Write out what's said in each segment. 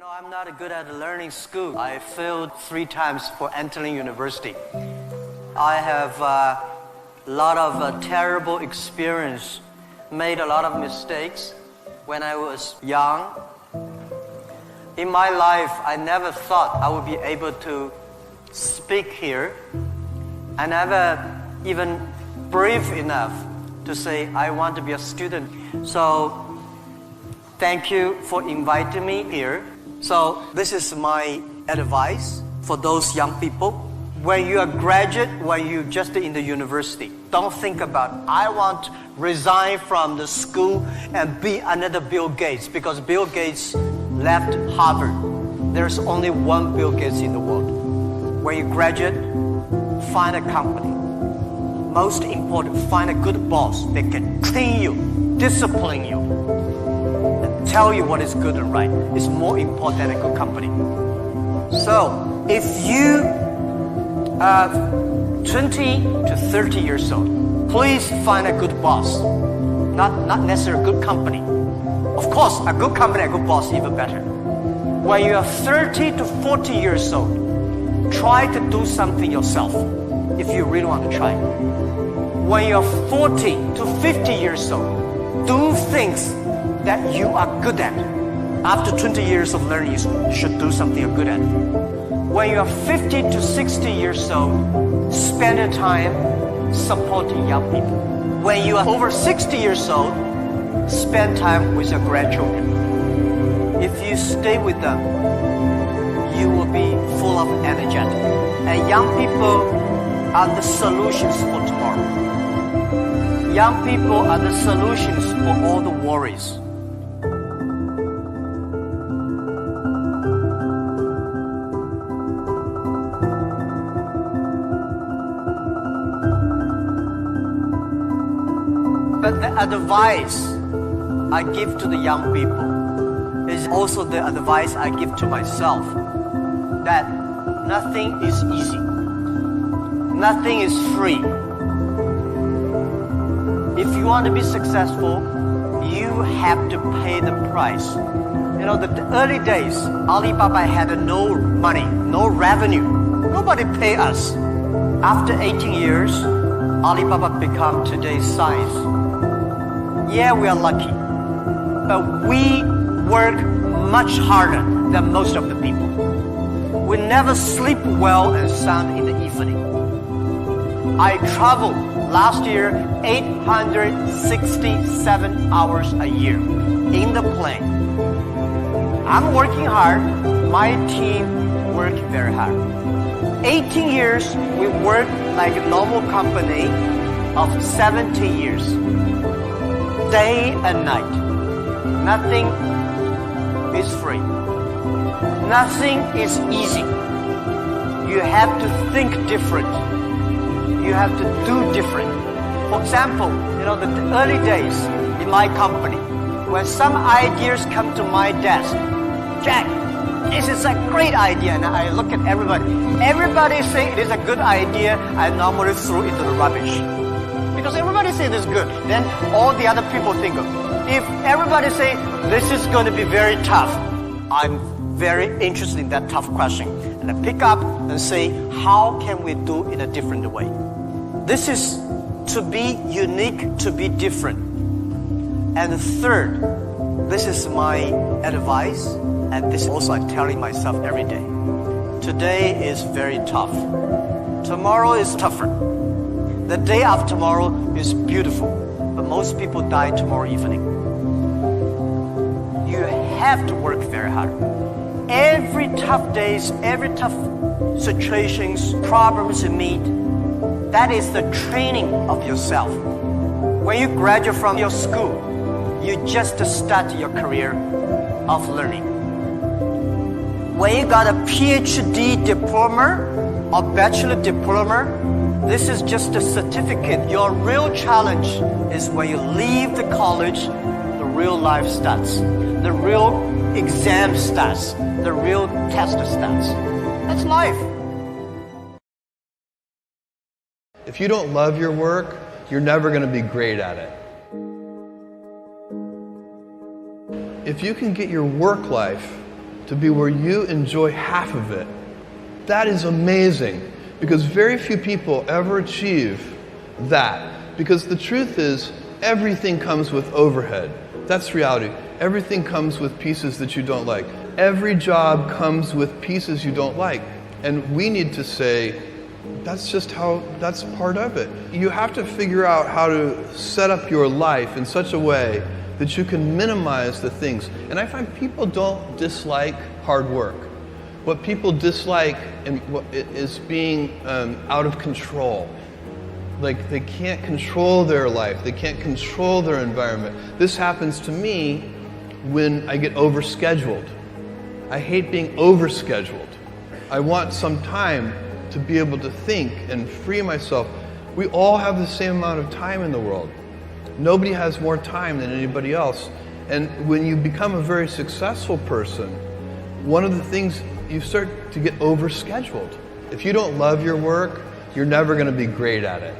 I'm not good at learning school. I failed 3 times for entering university. I have a lot of terrible experience, made a lot of mistakes when I was young. In my life, I never thought I would be able to speak here. I never even brave enough to say I want to be a student. So thank you for inviting me here. So this is my advice for those young people. When you are graduate, when you're just in the university, don't think about, I want to resign from the school and be another Bill Gates, because Bill Gates left Harvard. There's only one Bill Gates in the world. When you graduate, find a company. Most important, find a good boss that can train you, discipline you, and tell you what is good and right. It's more important than a good company. So, if you are 20 to 30 years old, please find a good boss. Not necessarily a good company. Of course, a good company, a good boss, even better. When you are 30 to 40 years old, try to do something yourself, if you really want to try. When you're 40 to 50 years old, do things that you are good at. After 20 years of learning, you should do something you're good at. When you're 50 to 60 years old, spend your time supporting young people. When you are over 60 years old, spend time with your grandchildren. If you stay with them, you will be full of energy. And young people are the solutions for tomorrow. Young people are the solutions for all the worries. But the advice I give to the young people is also the advice I give to myself, that nothing is easy. Nothing is free. If you want to be successful, you have to pay the price. The early days, Alibaba had no money, no revenue. Nobody paid us. After 18 years, Alibaba become today's size. Yeah, we are lucky, but we work much harder than most of the people. We never sleep well and sound in the evening. I traveled last year 867 hours a year in the plane. I'm working hard. My team works very hard. 18 years, we work like a normal company of 70 years. Day and night. Nothing is free. Nothing is easy. You have to think different. You have to do different. For example, the early days in my company, when some ideas come to my desk, Jack, this is a great idea, and I look at everybody. Everybody say it is a good idea, I normally throw it into the rubbish. Because everybody say this is good, then all the other people think of. If everybody say this is going to be very tough, I'm very interested in that tough question. And I pick up and say, how can we do it in a different way? This is to be unique, to be different. And third, this is my advice, and this also I'm telling myself every day. Today is very tough. Tomorrow is tougher. The day after tomorrow is beautiful, but most people die tomorrow evening. You have to work very hard. Every tough days, every tough situations, problems you meet, that is the training of yourself. When you graduate from your school, you just start your career of learning. When you got a PhD diploma or bachelor diploma, this is just a certificate. Your real challenge is when you leave the college, the real life starts. The real exam starts. The real test starts. That's life. If you don't love your work, you're never going to be great at it. If you can get your work life to be where you enjoy half of it. That is amazing, because very few people ever achieve that. Because the truth is, everything comes with overhead. That's reality. Everything comes with pieces that you don't like. Every job comes with pieces you don't like. And we need to say, that's part of it. You have to figure out how to set up your life in such a way that you can minimize the things. And I find people don't dislike hard work. What people dislike is being out of control. Like, they can't control their life. They can't control their environment. This happens to me when I get overscheduled. I hate being overscheduled. I want some time to be able to think and free myself. We all have the same amount of time in the world. Nobody has more time than anybody else. And when you become a very successful person, one of the things, you start to get overscheduled. If you don't love your work, you're never going to be great at it.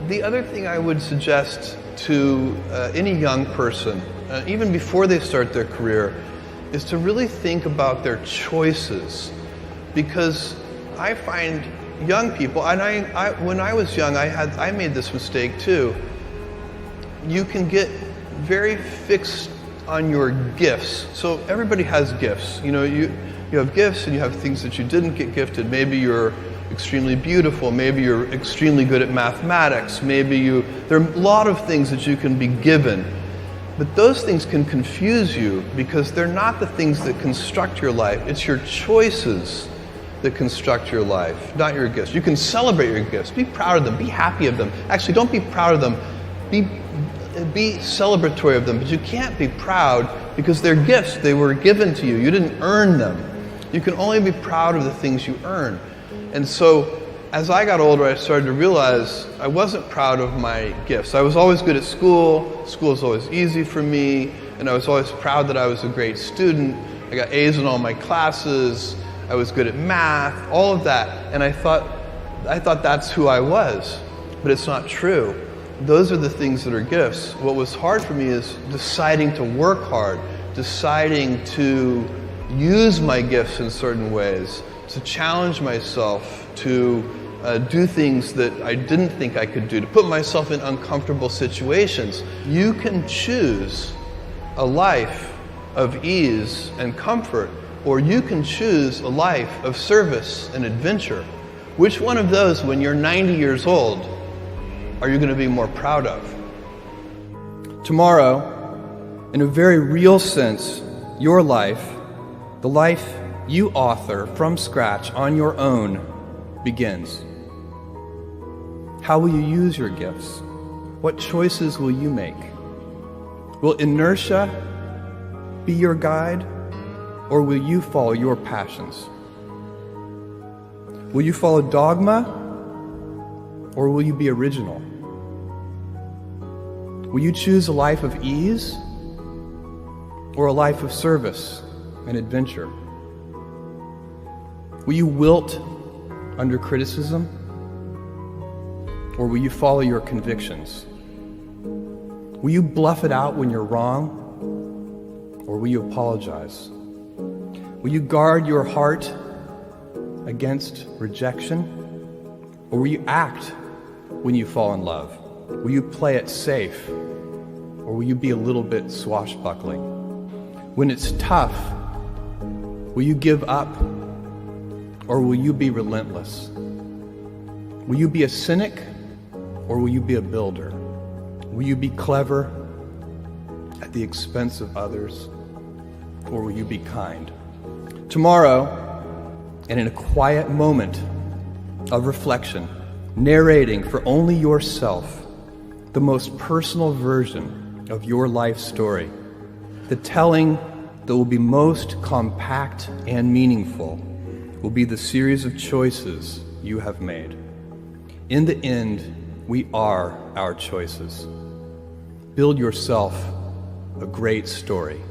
The other thing I would suggest to any young person, even before they start their career, is to really think about their choices. Because I find young people, and when I was young, I made this mistake too. You can get very fixed on your gifts. So everybody has gifts. You know, you have gifts and you have things that you didn't get gifted. Maybe you're extremely beautiful. Maybe you're extremely good at mathematics. There are a lot of things that you can be given. But those things can confuse you because they're not the things that construct your life. It's your choices that construct your life, not your gifts. You can celebrate your gifts. Be proud of them. Be happy of them. Actually, don't be proud of them. Be celebratory of them. But you can't be proud because they're gifts. They were given to you. You didn't earn them. You can only be proud of the things you earn. And so, as I got older, I started to realize I wasn't proud of my gifts. I was always good at school. School was always easy for me. And I was always proud that I was a great student. I got A's in all my classes. I was good at math, all of that. And I thought that's who I was. But it's not true. Those are the things that are gifts. What was hard for me is deciding to work hard, deciding to use my gifts in certain ways, to challenge myself, to do things that I didn't think I could do, to put myself in uncomfortable situations. You can choose a life of ease and comfort, or you can choose a life of service and adventure. Which one of those, when you're 90 years old, are you going to be more proud of? Tomorrow, in a very real sense, your life, the life you author from scratch on your own, begins. How will you use your gifts? What choices will you make? Will inertia be your guide, or will you follow your passions? Will you follow dogma, or will you be original? Will you choose a life of ease, or a life of service and adventure? Will you wilt under criticism, or will you follow your convictions? Will you bluff it out when you're wrong, or will you apologize? Will you guard your heart against rejection, or will you act when you fall in love? Will you play it safe, or will you be a little bit swashbuckling? When it's tough, will you give up, or will you be relentless? Will you be a cynic, or will you be a builder? Will you be clever at the expense of others, or will you be kind? Tomorrow, and in a quiet moment of reflection, narrating for only yourself the most personal version of your life story, the telling that will be most compact and meaningful will be the series of choices you have made. In the end, we are our choices. Build yourself a great story.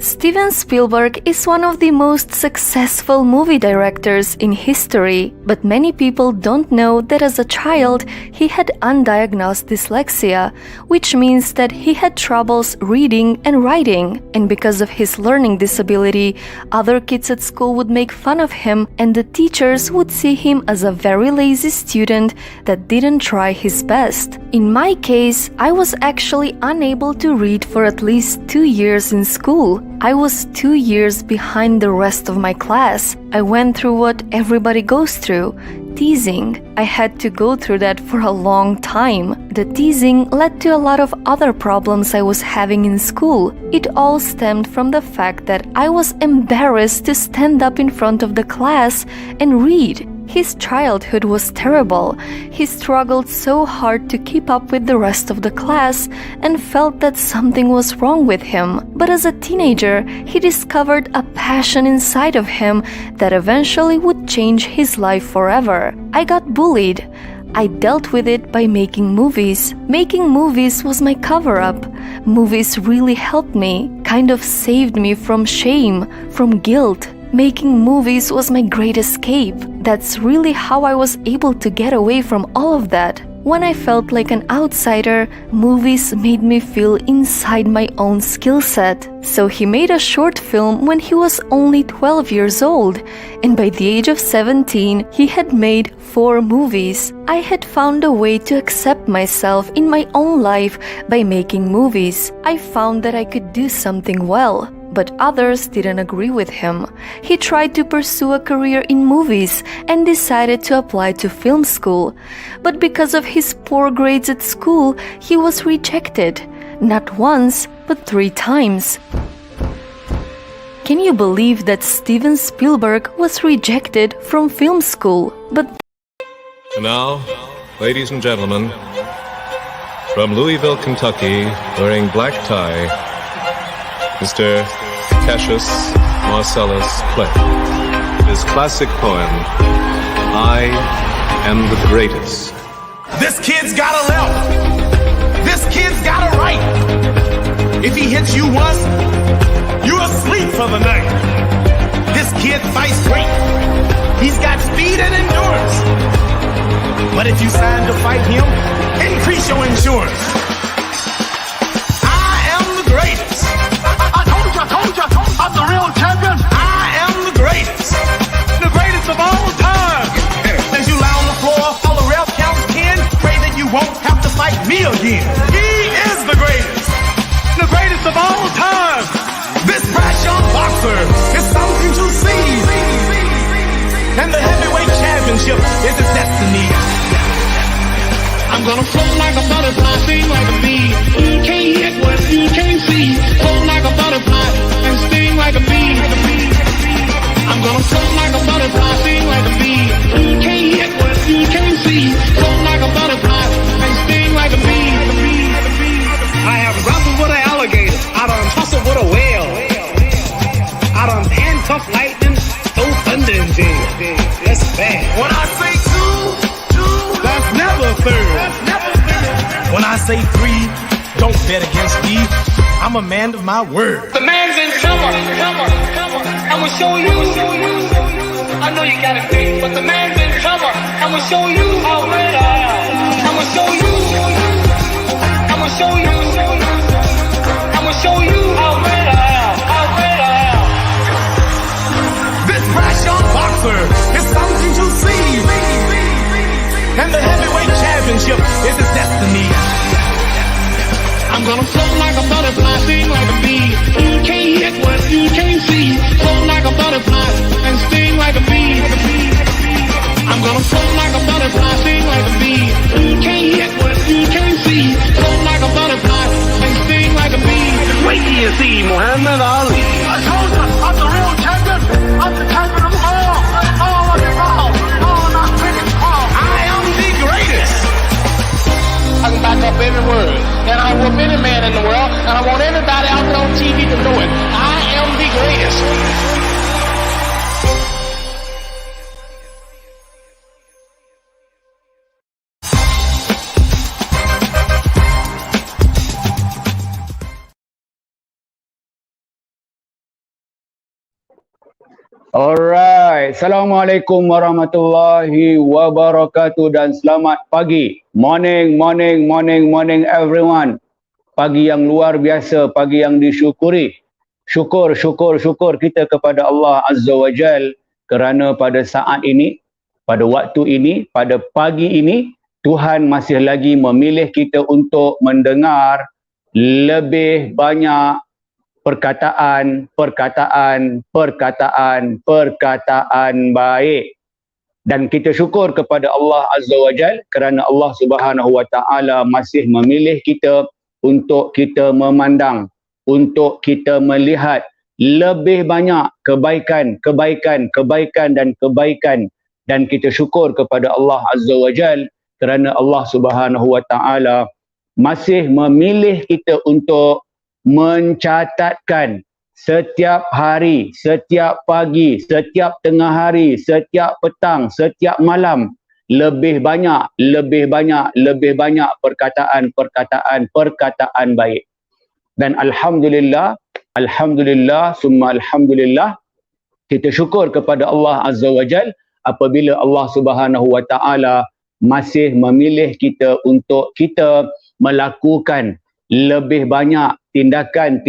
Steven Spielberg is one of the most successful movie directors in history, but many people don't know that as a child he had undiagnosed dyslexia, which means that he had troubles reading and writing, and because of his learning disability, other kids at school would make fun of him and the teachers would see him as a very lazy student that didn't try his best. In my case, I was actually unable to read for at least 2 years in school. I was 2 years behind the rest of my class. I went through what everybody goes through, teasing. I had to go through that for a long time. The teasing led to a lot of other problems I was having in school. It all stemmed from the fact that I was embarrassed to stand up in front of the class and read. His childhood was terrible. He struggled so hard to keep up with the rest of the class and felt that something was wrong with him. But as a teenager, he discovered a passion inside of him that eventually would change his life forever. I got bullied. I dealt with it by making movies. Making movies was my cover-up. Movies really helped me, kind of saved me from shame, from guilt. Making movies was my great escape. That's really how I was able to get away from all of that. When I felt like an outsider, movies made me feel inside my own skill set. So he made a short film when he was only 12 years old, and by the age of 17, he had made 4 movies. I had found a way to accept myself in my own life by making movies. I found that I could do something well. But others didn't agree with him. He tried to pursue a career in movies and decided to apply to film school. But because of his poor grades at school, he was rejected. Not once, but 3 times. Can you believe that Steven Spielberg was rejected from film school? But And now, ladies and gentlemen, from Louisville, Kentucky, wearing black tie, Mr. Cassius Marcellus Clay. His classic poem, I Am the Greatest. This kid's got a left. This kid's got a right. If he hits you once, you're asleep for the night. This kid fights great. He's got speed and endurance. But if you sign to fight him, increase your insurance. I am the greatest. I told you, I'm the real champion. I am the greatest of all time. As you lie on the floor, all the ref counts 10. Pray that you won't have to fight me again. He is the greatest of all time. This brash young boxer is something to see. And the heavyweight championship is his destiny. I'm gonna float like a butterfly, sting like a bee. You can't hit what you can't see. Float like a butterfly and sting like a bee. I'm gonna float like a butterfly, sting like a bee. You can't hit what you can't see. Float like a butterfly and sting like a bee. I have wrestled with an alligator. I done tussled with a whale. I done handcuffed lightning, throw thunder in jail. That's bad. When I say two, that's never third. When I say 3, don't bet against me. I'm a man of my word. The man's in trouble. I'ma show you. I know you got it big, but the man's in trouble. I'ma show you how great I am. I'ma show you. I'ma show you. I'ma show you how great I am. How great I am. This brash young boxer is something to see. And the heavyweight championship is his destiny. I'm gonna float like a butterfly, sting like a bee. You can't hit what you can't see. Float like a butterfly and sting like a bee. I'm gonna float like a butterfly, sting like a bee. You can't hit what you can't see. Float like a butterfly and sting like a bee. Wait till you see Muhammad Ali. I told you, I'm the real champion. I'm the champion of all. All of it all. All not winning all. I am the greatest. I can back up every word. And I whoop any man in the world. And I want everybody out there on TV to know it. I am the greatest. Alright, Assalamualaikum warahmatullahi wabarakatuh dan selamat pagi. Morning everyone. Pagi yang luar biasa, pagi yang disyukuri. Syukur kita kepada Allah Azza wa Jal kerana pada saat ini, pada waktu ini, pada pagi ini, Tuhan masih lagi memilih kita untuk mendengar lebih banyak perkataan baik. Dan kita syukur kepada Allah Azza wa Jal kerana Allah Subhanahu wa Ta'ala masih memilih kita untuk kita memandang, untuk kita melihat lebih banyak kebaikan. Dan kita syukur kepada Allah Azza wa Jal kerana Allah Subhanahu wa Ta'ala masih memilih kita untuk mencatatkan setiap hari, setiap pagi, setiap tengah hari, setiap petang, setiap malam lebih banyak perkataan baik. Dan alhamdulillah summa alhamdulillah, kita syukur kepada Allah Azza wa Jal apabila Allah Subhanahu wa Ta'ala masih memilih kita untuk kita melakukan lebih banyak tindakan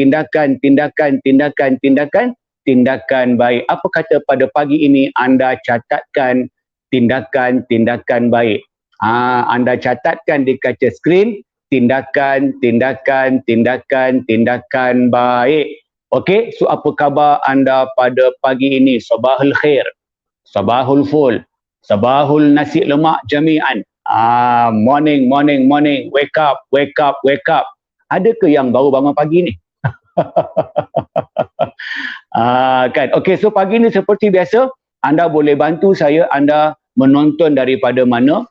baik. Apa kata pada pagi ini anda catatkan tindakan baik. Anda catatkan di kaca skrin tindakan baik. Okey, so apa khabar anda pada pagi ini? Sabahul khair, sabahul ful, sabahul nasi lemak jami'an. Morning, wake up. Ada ke yang baru bangun pagi ni? Kan? Okey, so pagi ni seperti biasa, anda boleh bantu saya, anda menonton daripada mana.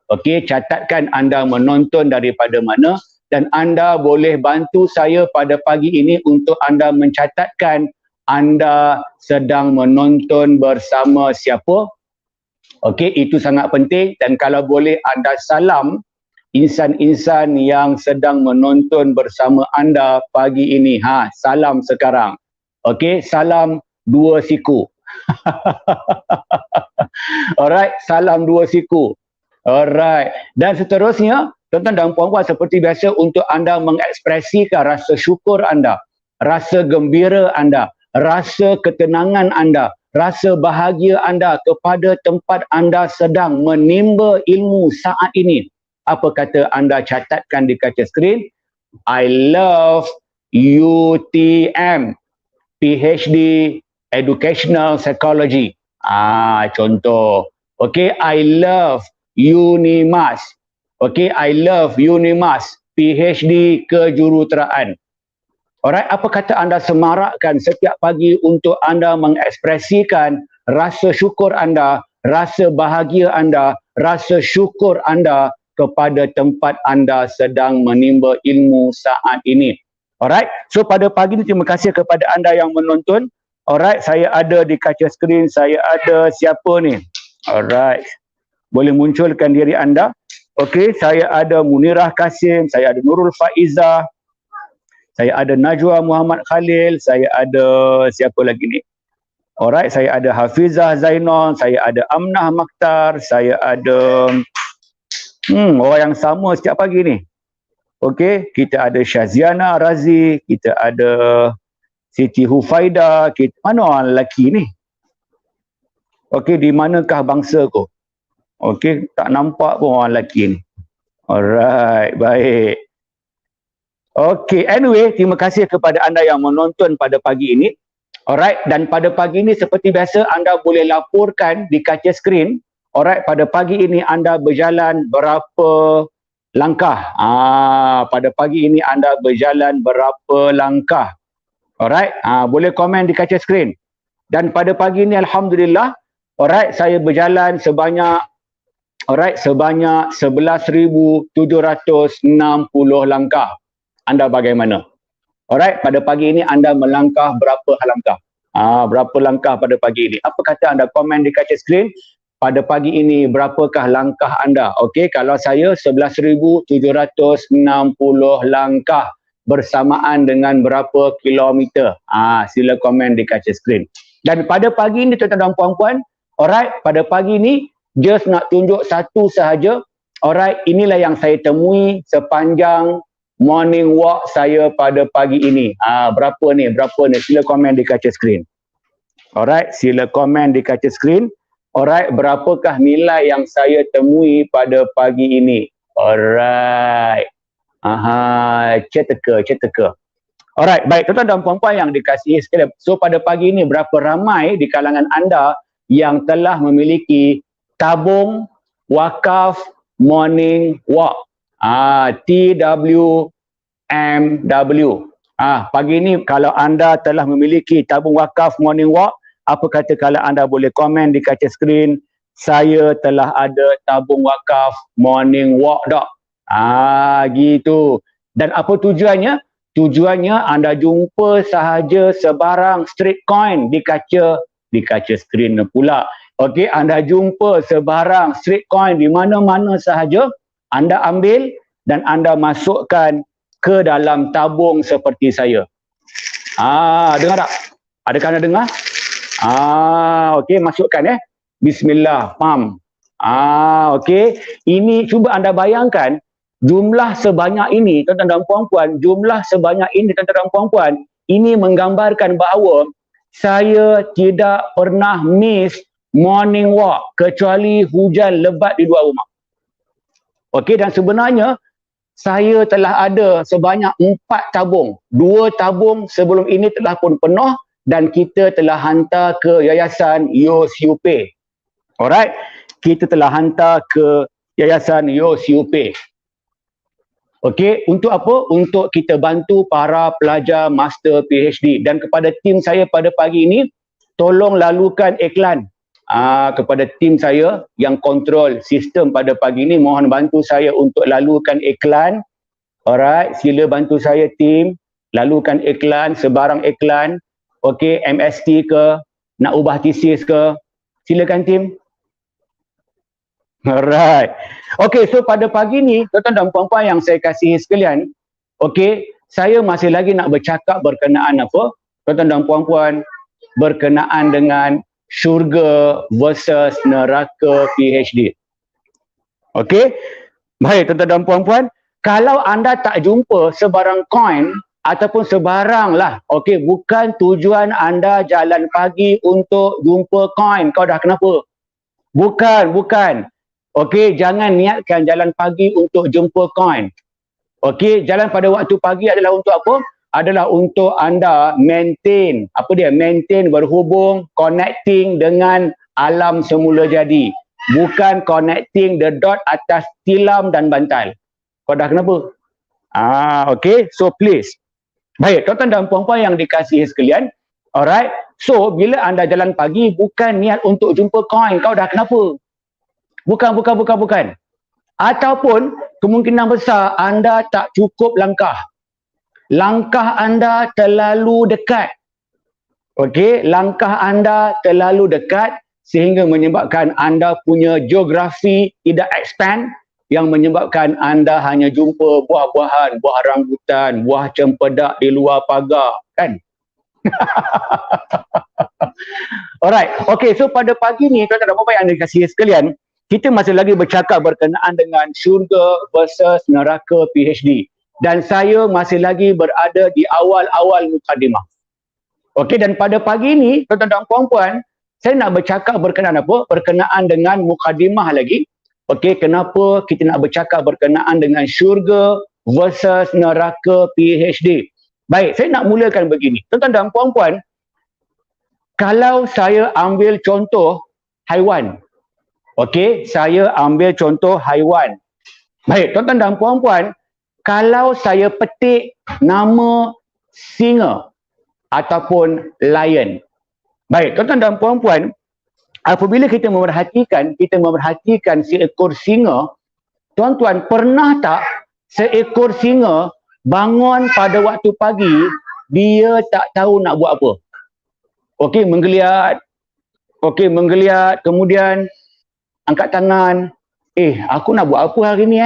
Okey, catatkan anda menonton daripada mana, dan anda boleh bantu saya pada pagi ini untuk anda mencatatkan anda sedang menonton bersama siapa. Okey, itu sangat penting. Dan kalau boleh anda salam insan-insan yang sedang menonton bersama anda pagi ini. Salam sekarang. Okey, salam dua siku. Alright, salam dua siku. Alright. Dan seterusnya, tuan-tuan dan puan-puan, seperti biasa untuk anda mengekspresikan rasa syukur anda, rasa gembira anda, rasa ketenangan anda, rasa bahagia anda kepada tempat anda sedang menimba ilmu saat ini. Apa kata anda catatkan di kaca skrin? I love UTM PhD Educational Psychology. Contoh. Okay, I love Unimas. Okay, I love Unimas PhD Kejuruteraan. Alright, apa kata anda semarakkan setiap pagi untuk anda mengekspresikan rasa syukur anda, rasa bahagia anda, rasa syukur anda kepada tempat anda sedang menimba ilmu saat ini. Alright, so pada pagi ini terima kasih kepada anda yang menonton. Alright, saya ada di kaca skrin, saya ada siapa ni? Alright, boleh munculkan diri anda. Okey, saya ada Munirah Kasim, saya ada Nurul Faizah, saya ada Najwa Muhammad Khalil, saya ada siapa lagi ni? Alright, saya ada Hafizah Zainal, saya ada Amnah Makhtar, saya ada orang yang sama setiap pagi ni. Okey, kita ada Syaziana Razi, kita ada Siti Hufaida, mana orang lelaki ni? Okey, di manakah bangsa kau? Okey, tak nampak pun orang lelaki ni. Alright, baik. Okey, anyway, terima kasih kepada anda yang menonton pada pagi ini. Alright, dan pada pagi ini seperti biasa anda boleh laporkan di kaca skrin. Alright, pada pagi ini anda berjalan berapa langkah? Pada pagi ini anda berjalan berapa langkah? Alright, boleh komen di kaca skrin. Dan pada pagi ini alhamdulillah, alright, saya berjalan sebanyak 11,760 langkah. Anda bagaimana? Alright, pada pagi ini anda melangkah berapa langkah? Berapa langkah pada pagi ini? Apa kata anda komen di kaca skrin? Pada pagi ini berapakah langkah anda? Okey, kalau saya 11,760 langkah bersamaan dengan berapa kilometer? Sila komen di kaca skrin. Dan pada pagi ni tuan-tuan dan puan-puan, alright, pada pagi ni just nak tunjuk satu sahaja. Alright, inilah yang saya temui sepanjang morning walk saya pada pagi ini. Berapa ni? Sila komen di kaca skrin. Alright, sila komen di kaca skrin. Alright, berapakah nilai yang saya temui pada pagi ini? Alright. Ceteka. Alright, baik tuan-tuan dan puan-puan yang dikasihi sekalian. So pada pagi ini berapa ramai di kalangan anda yang telah memiliki tabung wakaf morning walk? TWMW. Pagi ini kalau anda telah memiliki tabung wakaf morning walk, apa kata kalau anda boleh komen di kaca skrin, saya telah ada tabung wakaf morning walk dok. Gitu. Dan apa tujuannya? Tujuannya anda jumpa sahaja sebarang street coin di kaca skrin pula. Okey, anda jumpa sebarang street coin di mana-mana sahaja, anda ambil dan anda masukkan ke dalam tabung seperti saya. Dengar tak? Adakah anda dengar? Okey, masukkan Bismillah, pam. Okey, ini cuba anda bayangkan jumlah sebanyak ini, tuan-tuan dan puan-puan, ini menggambarkan bahawa saya tidak pernah miss morning walk kecuali hujan lebat di luar rumah. Okey, dan sebenarnya saya telah ada sebanyak 4 tabung. 2 tabung sebelum ini telah pun penuh dan kita telah hantar ke Yayasan Yosiupe. Alright, kita telah hantar ke Yayasan Yosiupe. Okey, untuk apa? Untuk kita bantu para pelajar master PhD. Dan kepada tim saya pada pagi ini, tolong lalukan iklan kepada tim saya yang kontrol sistem pada pagi ini. Mohon bantu saya untuk lalukan iklan. Alright, sila bantu saya tim. Lalukan iklan, sebarang iklan. Okey, MST ke, nak ubah tesis ke. Silakan tim. Alright. Okey, so pada pagi ni, tuan-tuan dan puan-puan yang saya kasihi sekalian, okey, saya masih lagi nak bercakap berkenaan apa? Tuan-tuan dan puan-puan, berkenaan dengan syurga versus neraka PhD. Okey? Baik, tuan-tuan dan puan-puan, kalau anda tak jumpa sebarang coin ataupun sebarang lah, okey, bukan tujuan anda jalan pagi untuk jumpa coin. Kau dah kenapa? Bukan. Okey, jangan niatkan jalan pagi untuk jumpa coin. Okey, jalan pada waktu pagi adalah untuk apa? Adalah untuk anda maintain, maintain, berhubung, connecting dengan alam semula jadi. Bukan connecting the dot atas tilam dan bantal. Kau dah kenapa? Okey, so please. Baik, tuan-tuan dan puan-puan yang dikasihi sekalian. Alright, so bila anda jalan pagi bukan niat untuk jumpa coin. Kau dah kenapa? Bukan. Ataupun kemungkinan besar anda tak cukup langkah. Langkah anda terlalu dekat. Okey, langkah anda terlalu dekat sehingga menyebabkan anda punya geografi tidak expand, yang menyebabkan anda hanya jumpa buah-buahan, buah rambutan, buah cempedak di luar pagar, kan? Alright, okey, so pada pagi ni tuan-tuan dan puan-puan yang dikasihi sekalian, kita masih lagi bercakap berkenaan dengan syurga versus neraka PhD. Dan saya masih lagi berada di awal-awal mukadimah. Okey, dan pada pagi ni, tuan-tuan dan puan-puan, saya nak bercakap berkenaan apa? Berkenaan dengan mukadimah lagi. Okey, kenapa kita nak bercakap berkenaan dengan syurga versus neraka PhD? Baik, saya nak mulakan begini. Tuan-tuan dan puan-puan, kalau saya ambil contoh haiwan. Okey, saya ambil contoh haiwan. Baik, tuan-tuan dan puan-puan, kalau saya petik nama singa ataupun lion. Baik, tuan-tuan dan puan-puan, apabila kita memerhatikan seekor singa, tuan-tuan pernah tak seekor singa bangun pada waktu pagi, dia tak tahu nak buat apa? Okey, menggeliat, kemudian angkat tangan, aku nak buat apa hari ni?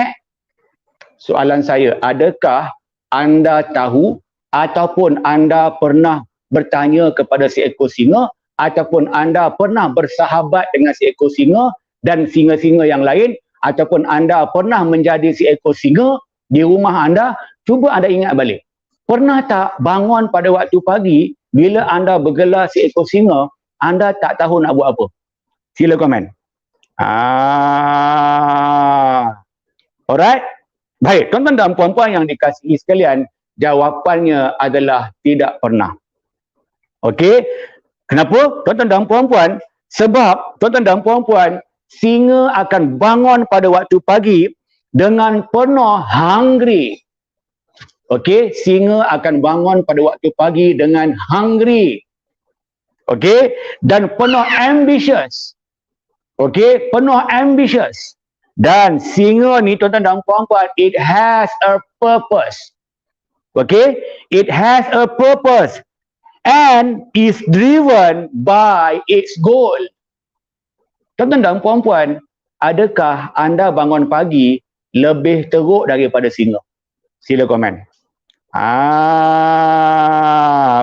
Soalan saya, adakah anda tahu ataupun anda pernah bertanya kepada seekor singa, ataupun anda pernah bersahabat dengan seekor singa dan singa-singa yang lain, ataupun anda pernah menjadi seekor singa di rumah anda, cuba anda ingat balik. Pernah tak bangun pada waktu pagi, bila anda bergelar seekor singa, anda tak tahu nak buat apa? Sila komen. Alright? Baik, tuan-tuan dan puan-puan yang dikasihi sekalian, jawapannya adalah tidak pernah. Okey? Kenapa? Tuan-tuan dan puan-puan, sebab tuan-tuan dan puan-puan, singa akan bangun pada waktu pagi dengan penuh hungry. Okey, singa akan bangun pada waktu pagi dengan hungry. Okey, dan penuh ambitious. Okey, penuh ambitious. Dan singa ni tuan-tuan dan puan-puan, it has a purpose. Okey, it has a purpose and is driven by its goal. Tuan-tuan dan puan-puan, adakah anda bangun pagi lebih teruk daripada singa? Sila komen.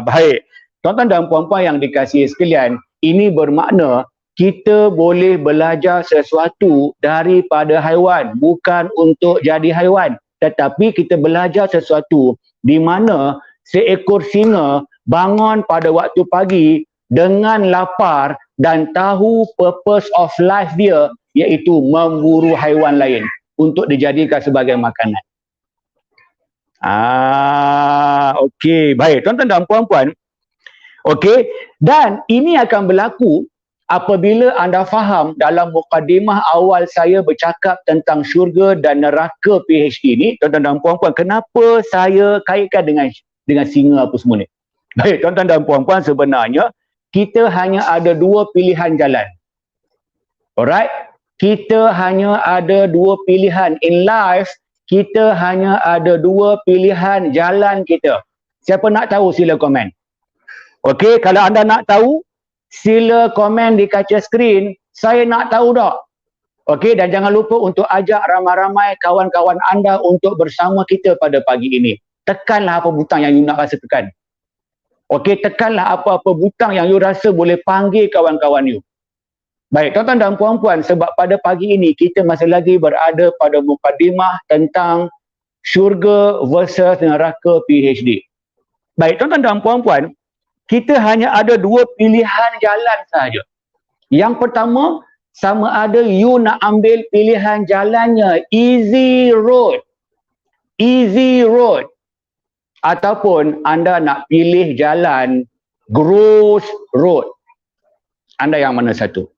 Baik. Tuan-tuan dan puan-puan yang dikasihi sekalian, ini bermakna kita boleh belajar sesuatu daripada haiwan, bukan untuk jadi haiwan, tetapi kita belajar sesuatu di mana seekor singa bangun pada waktu pagi dengan lapar dan tahu purpose of life dia, iaitu memburu haiwan lain untuk dijadikan sebagai makanan. Okey, baik tuan-tuan dan puan-puan. Okey, dan ini akan berlaku apabila anda faham dalam mukadimah awal saya bercakap tentang syurga dan neraka PhD ni, tuan-tuan dan puan-puan, kenapa saya kaitkan dengan singa apa semua ni? Baik, tuan-tuan dan puan-puan, sebenarnya kita hanya ada dua pilihan jalan. Alright? Kita hanya ada dua pilihan in life. Kita hanya ada dua pilihan jalan kita. Siapa nak tahu sila komen. Okey, kalau anda nak tahu, sila komen di kaca skrin. Saya nak tahu tak? Okey, dan jangan lupa untuk ajak ramai-ramai kawan-kawan anda untuk bersama kita pada pagi ini. Tekanlah apa butang yang you nak rasa tekan. Okey, tekanlah apa-apa butang yang you rasa boleh panggil kawan-kawan you. Baik, tuan-tuan dan puan-puan, sebab pada pagi ini kita masih lagi berada pada mukadimah tentang syurga versus neraka PhD. Baik, tuan-tuan dan puan-puan, kita hanya ada dua pilihan jalan sahaja. Yang pertama, sama ada you nak ambil pilihan jalannya easy road, ataupun anda nak pilih jalan gross road. Anda yang mana satu?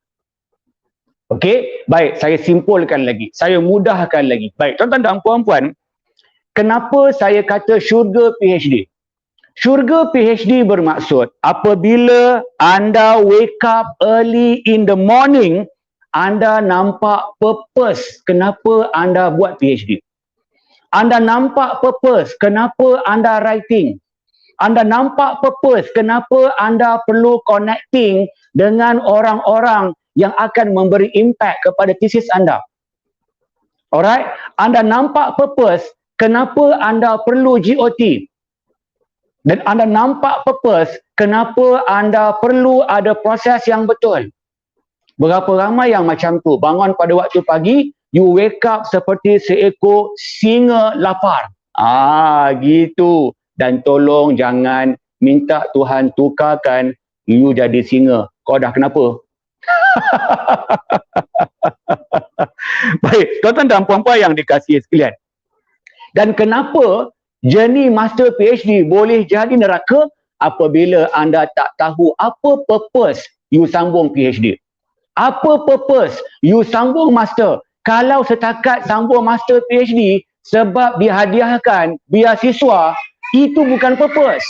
Okey, baik, saya simpulkan lagi. Saya mudahkan lagi. Baik, tuan-tuan dan puan-puan, kenapa saya kata syurga PhD? Syurga PhD bermaksud apabila anda wake up early in the morning, anda nampak purpose kenapa anda buat PhD. Anda nampak purpose kenapa anda writing. Anda nampak purpose kenapa anda perlu connecting dengan orang-orang yang akan memberi impact kepada tesis anda. Alright? Anda nampak purpose kenapa anda perlu GOT. Dan anda nampak purpose kenapa anda perlu ada proses yang betul. Berapa ramai yang macam tu, bangun pada waktu pagi, you wake up seperti seekor singa lapar. Gitu. Dan tolong jangan minta Tuhan tukarkan you jadi singa. Kau dah kenapa? Baik, tuan-tuan dan puan-puan yang dikasihi sekalian. Dan kenapa journey master PhD boleh jadi neraka apabila anda tak tahu apa purpose you sambung PhD. Apa purpose you sambung master? Kalau setakat sambung master PhD sebab dihadiahkan beasiswa, itu bukan purpose.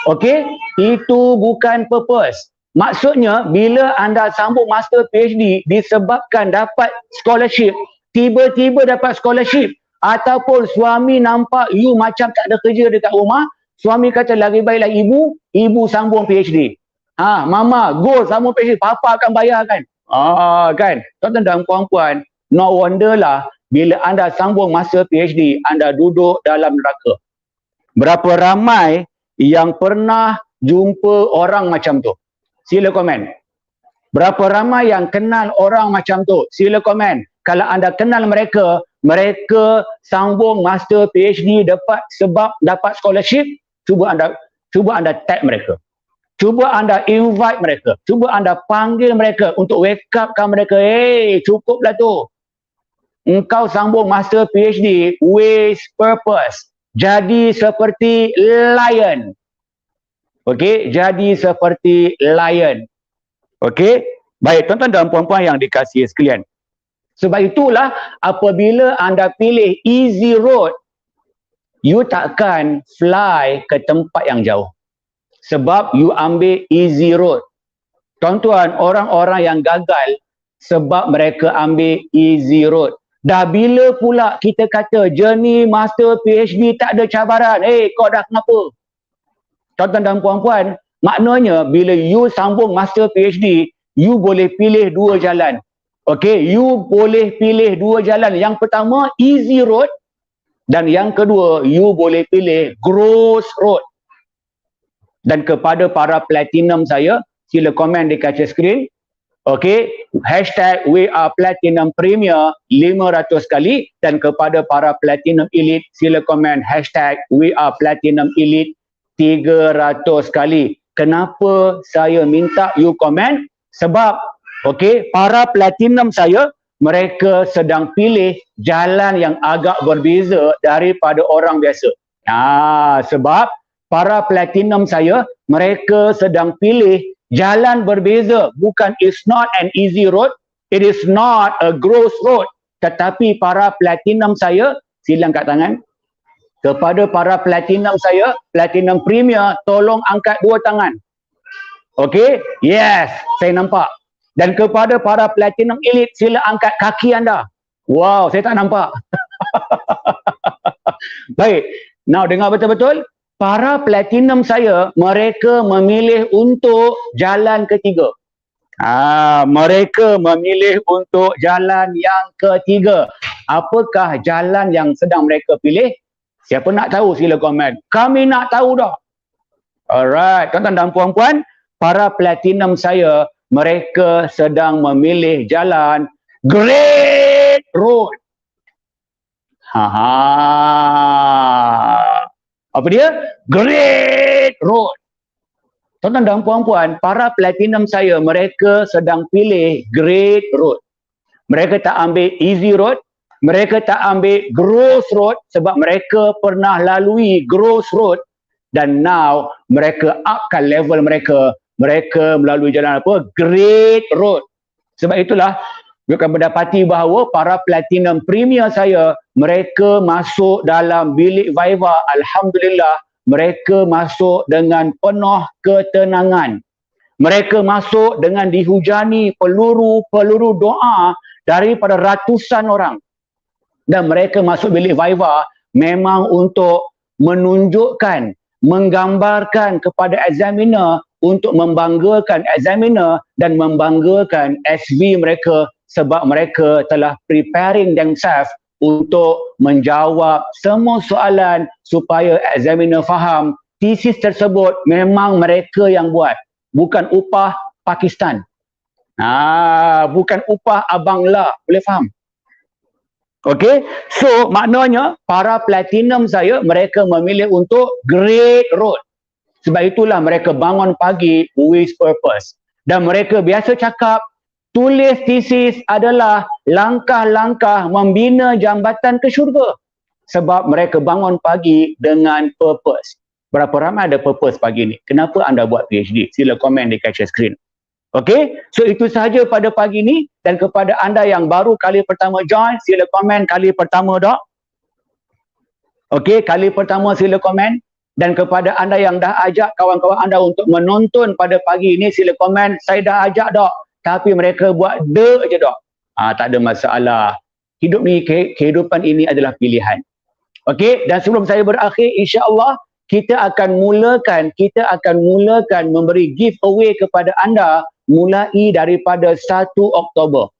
Okey? Itu bukan purpose. Maksudnya, bila anda sambung master PhD disebabkan dapat scholarship, tiba-tiba dapat scholarship, ataupun suami nampak you macam tak ada kerja dekat rumah, suami kata lagi baiklah ibu sambung PhD. Mama, go sambung PhD, papa akan bayarkan. Kan? Tuan-tuan dan puan-puan, no wonder lah bila anda sambung master PhD, anda duduk dalam neraka. Berapa ramai yang pernah jumpa orang macam tu? Sila komen. Berapa ramai yang kenal orang macam tu? Sila komen. Kalau anda kenal mereka, mereka sambung master PhD sebab dapat scholarship, cuba anda tag mereka. Cuba anda invite mereka. Cuba anda panggil mereka untuk wake upkan mereka. Hey, cukuplah tu. Engkau sambung master PhD with purpose. Jadi seperti lion. Okey, jadi seperti lion. Okey, baik tuan-tuan dan puan-puan yang dikasihi sekalian. Sebab itulah apabila anda pilih easy road, you takkan fly ke tempat yang jauh. Sebab you ambil easy road. Tuan-tuan, orang-orang yang gagal sebab mereka ambil easy road. Dah bila pula kita kata journey master PhD tak ada cabaran? Kau dah kenapa? Tuan-tuan dan puan-puan, maknanya bila you sambung master PhD, you boleh pilih dua jalan. Okey, you boleh pilih dua jalan. Yang pertama, easy road. Dan yang kedua, you boleh pilih growth road. Dan kepada para platinum saya, sila komen di kaca skrin. Okey, hashtag we are platinum premier 500 kali. Dan kepada para platinum elite, sila komen hashtag we are platinum elite 300 kali. Kenapa saya minta you komen? Sebab okey, para platinum saya, mereka sedang pilih jalan yang agak berbeza daripada orang biasa. Sebab para platinum saya, mereka sedang pilih jalan berbeza. Bukan, it's not an easy road, it is not a growth road. Tetapi para platinum saya, sila angkat tangan. Kepada para platinum saya, platinum premier, tolong angkat dua tangan. Okey? Yes, saya nampak. Dan kepada para platinum elite, sila angkat kaki anda. Wow, saya tak nampak. Baik. Now, dengar betul-betul. Para platinum saya, mereka memilih untuk jalan ketiga. Mereka memilih untuk jalan yang ketiga. Apakah jalan yang sedang mereka pilih? Siapa nak tahu, sila komen. Kami nak tahu dah. Alright, tuan-tuan dan puan-puan, para platinum saya, mereka sedang memilih jalan Great Road. Apa dia? Great Road. Tuan-tuan dan puan-puan, para platinum saya, mereka sedang pilih Great Road. Mereka tak ambil easy road, mereka tak ambil growth road sebab mereka pernah lalui growth road dan now mereka upkan level mereka. Mereka melalui jalan apa? Great Road. Sebab itulah you akan mendapati bahawa para platinum premier saya, mereka masuk dalam bilik Viva. Alhamdulillah, mereka masuk dengan penuh ketenangan. Mereka masuk dengan dihujani peluru-peluru doa daripada ratusan orang. Dan mereka masuk bilik Viva memang untuk menunjukkan, menggambarkan kepada examiner untuk membanggakan examiner dan membanggakan SV mereka sebab mereka telah preparing themselves untuk menjawab semua soalan supaya examiner faham tesis tersebut memang mereka yang buat, bukan upah Pakistan. Bukan upah Abang La, boleh faham? Okey, so maknanya para platinum saya, mereka memilih untuk Great Road. Sebab itulah mereka bangun pagi with purpose. Dan mereka biasa cakap, tulis tesis adalah langkah-langkah membina jambatan ke syurga. Sebab mereka bangun pagi dengan purpose. Berapa ramai ada purpose pagi ni? Kenapa anda buat PhD? Sila komen di kaca skrin. Okey, so itu sahaja pada pagi ni. Dan kepada anda yang baru kali pertama join, sila komen kali pertama dok. Okey, kali pertama sila komen. Dan kepada anda yang dah ajak kawan-kawan anda untuk menonton pada pagi ini, sila komen, saya dah ajak dok, tapi mereka buat je dok. Tak ada masalah. Hidup ni, kehidupan ini adalah pilihan. Okey, dan sebelum saya berakhir, insya-Allah kita akan mulakan memberi giveaway kepada anda mulai daripada 1 Oktober.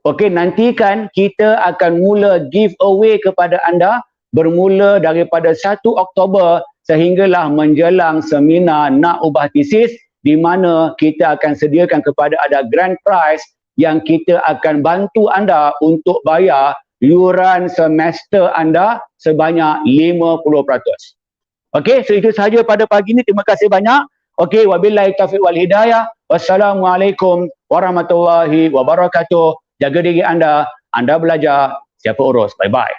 Okey, nantikan kita akan mula giveaway kepada anda bermula daripada 1 Oktober sehinggalah menjelang seminar nak ubah tesis, di mana kita akan sediakan kepada ada grand prize yang kita akan bantu anda untuk bayar yuran semester anda sebanyak 50%. Okey, so itu sahaja pada pagi ini. Terima kasih banyak. Okey, wabillahi taufiq wal hidayah. Wassalamualaikum warahmatullahi wabarakatuh. Jaga diri anda belajar, siapa urus. Bye-bye.